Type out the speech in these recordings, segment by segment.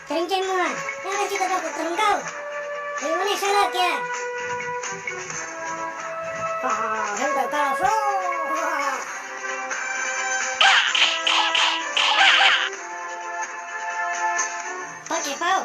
Sering cemuan, yang ada cita takut terengkau. Gimana salah kya? Hendak kalah. Pakai pau.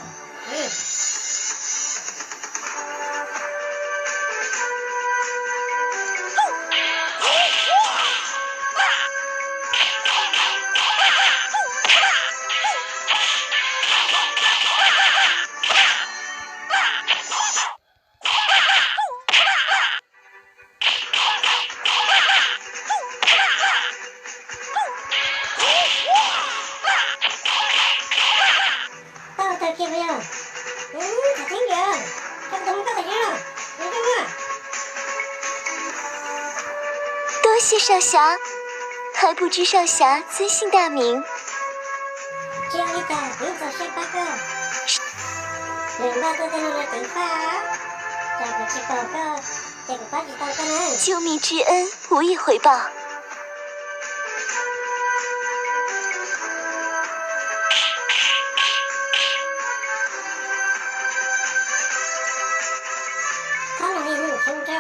Kìa thả thính kìa. Trong tấm có thả thính rồi. Đúng không ạ? 多谢少侠，还不知少侠尊姓大名。Chiêu đi ta, biết giờ sẽ bắt cơ. Đừng bao tôi tên là tiếng phá. Chào của chị cầu cơ. Chị của bác chị tao cơ nè. 救命之恩无以回报。他哪里有胸罩？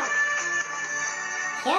行。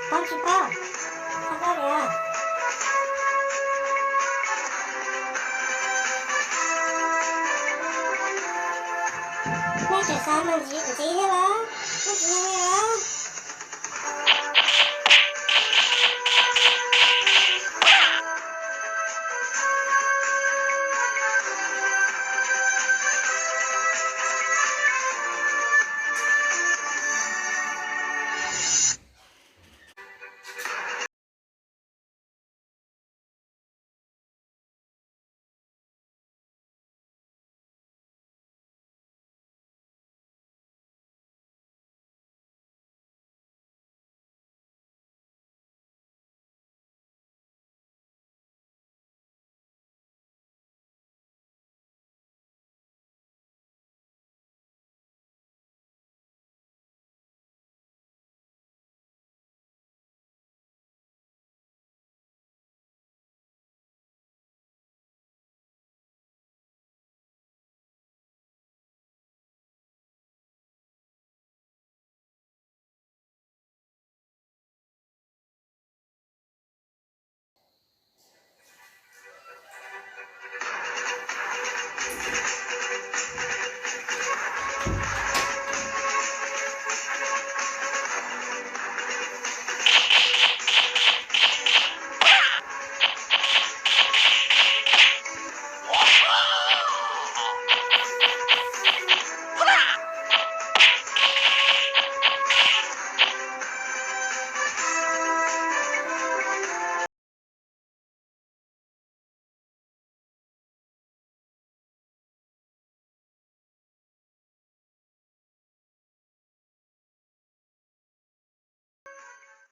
帮起包，看到了。那这三门几个了？那几年了？